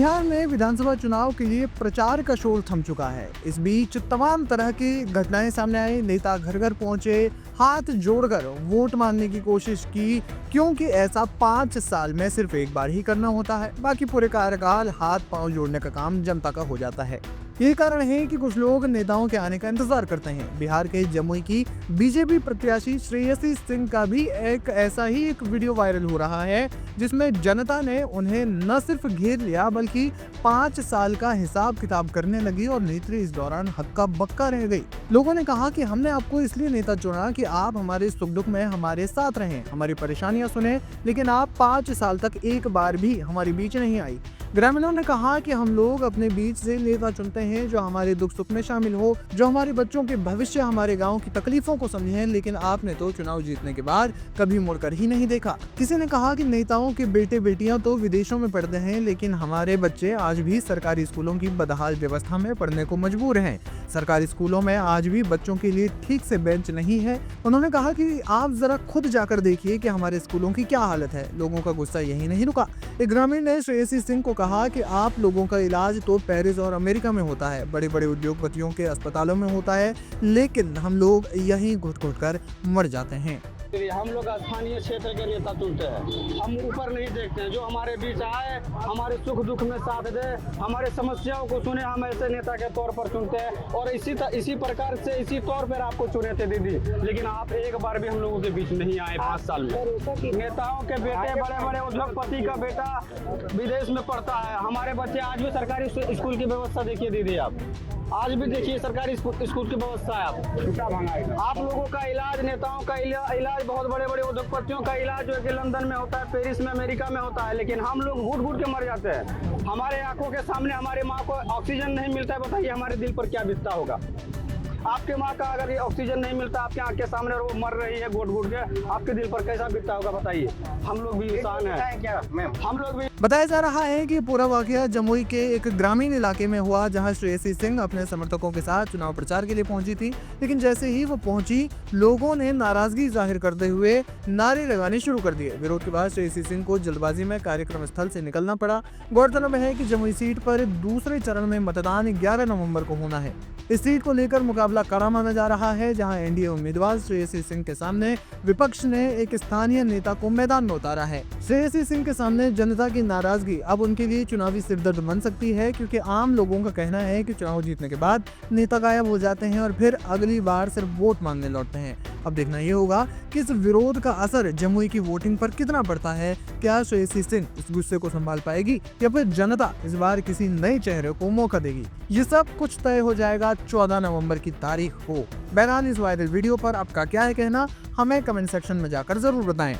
बिहार में विधानसभा चुनाव के लिए प्रचार का शोर थम चुका है। इस बीच तमाम तरह की घटनाएं सामने आई। नेता घर घर पहुंचे, हाथ जोड़कर वोट मांगने की कोशिश की, क्योंकि ऐसा 5 साल में सिर्फ एक बार ही करना होता है। बाकी पूरे कार्यकाल हाथ पांव जोड़ने का काम जनता का हो जाता है। यही कारण है कि कुछ लोग नेताओं के आने का इंतजार करते हैं। बिहार के जमुई की बीजेपी प्रत्याशी श्रेयसी सिंह का भी ऐसा ही एक वीडियो वायरल हो रहा है, जिसमें जनता ने उन्हें न सिर्फ घेर लिया बल्कि 5 साल का हिसाब किताब करने लगी और नेत्री इस दौरान हक्का बक्का रह गई। लोगों ने कहा कि हमने आपको इसलिए नेता चुना कि आप हमारे सुख दुख में हमारे साथ रहें, हमारी परेशानियां सुने, लेकिन आप 5 साल तक एक बार भी हमारे बीच नहीं आई। ग्रामीणों ने कहा कि हम लोग अपने बीच से नेता चुनते हैं जो हमारे दुख सुख में शामिल हो, जो हमारे बच्चों के भविष्य, हमारे गांव की तकलीफों को समझें, लेकिन आपने तो चुनाव जीतने के बाद कभी मुड़कर ही नहीं देखा। किसी ने कहा कि नेताओं के बेटे बेटियां तो विदेशों में पढ़ते हैं, लेकिन हमारे बच्चे आज भी सरकारी स्कूलों की बदहाल व्यवस्था में पढ़ने को मजबूर हैं। सरकारी स्कूलों में आज भी बच्चों के लिए ठीक से बेंच नहीं है। उन्होंने कहा कि आप जरा खुद जाकर देखिए कि हमारे स्कूलों की क्या हालत है। लोगों का गुस्सा यही नहीं रुका। एक ग्रामीण ने श्रेयसी सिंह को कहा कि आप लोगों का इलाज तो पेरिस और अमेरिका में होता है, बड़े बड़े उद्योगपतियों के अस्पतालों में होता है, लेकिन हम लोग यहीं घुट घुट कर मर जाते हैं। हम लोग स्थानीय क्षेत्र के नेता चुनते हैं, हम ऊपर नहीं देखते हैं। जो हमारे बीच आए, हमारे सुख दुख में साथ दे, हमारे समस्याओं को सुने, हम ऐसे नेता के तौर पर चुनते हैं। और इसी प्रकार से इसी तौर पर आपको चुने थे दीदी, लेकिन आप एक बार भी हम लोगों के बीच नहीं आए 5 साल में। नेताओं के बेटे, बड़े बड़े उद्योगपति का बेटा विदेश में पढ़ता है, हमारे बच्चे आज भी सरकारी स्कूल की व्यवस्था देखिए दीदी, आप आज भी देखिए सरकारी स्कूल की व्यवस्था है। आप लोगों का इलाज, नेताओं का इलाज, बहुत बड़े बड़े उद्योगपतियों का इलाज जो है कि लंदन में होता है, पेरिस में, अमेरिका में होता है, लेकिन हम लोग घुट घुट के मर जाते हैं। हमारे आंखों के सामने हमारे माँ को ऑक्सीजन नहीं मिलता है, बताइए हमारे दिल पर क्या बीतता होगा। आपके माँ का अगर ये ऑक्सीजन नहीं मिलता आपके आंख के सामने और वो मर रही है घुट घुट के, आपके दिल पर कैसा बीतता होगा बताइए। हम लोग भी इंसान हैं, हम लोग भी। बताया जा रहा है कि पूरा वाकया जमुई के एक ग्रामीण इलाके में हुआ, जहां श्रेयसी सिंह अपने समर्थकों के साथ चुनाव प्रचार के लिए पहुंची थी। लेकिन जैसे ही वो पहुंची, लोगों ने नाराजगी जाहिर करते हुए नारे लगाने शुरू कर दिए। विरोध के बाद श्रेयसी सिंह को जल्दबाजी में कार्यक्रम स्थल से निकलना पड़ा। गौरतलब है कि जमुई सीट पर दूसरे चरण में मतदान 11 नवंबर को होना है। इस सीट को लेकर मुकाबला कड़ा माना जा रहा है, जहां एनडीए उम्मीदवार श्रेयसी सिंह के सामने विपक्ष ने एक स्थानीय नेता को मैदान में उतारा है। श्रेयसी सिंह के सामने जनता की नाराजगी अब उनके लिए चुनावी सिरदर्द बन सकती है, क्योंकि आम लोगों का कहना है कि चुनाव जीतने के बाद नेता गायब हो जाते हैं और फिर अगली बार सिर्फ वोट मांगने लौटते हैं। अब देखना ये होगा कि इस विरोध का असर जमुई की वोटिंग पर कितना पड़ता है। क्या श्रेयसी सिंह इस गुस्से को संभाल पाएगी या फिर जनता इस बार किसी नए चेहरे को मौका देगी? ये सब कुछ तय हो जाएगा 14 नवंबर की तारीख को। बहरहाल इस वायरल वीडियो पर आपका क्या है कहना, हमें कमेंट सेक्शन में जाकर जरूर बताएं।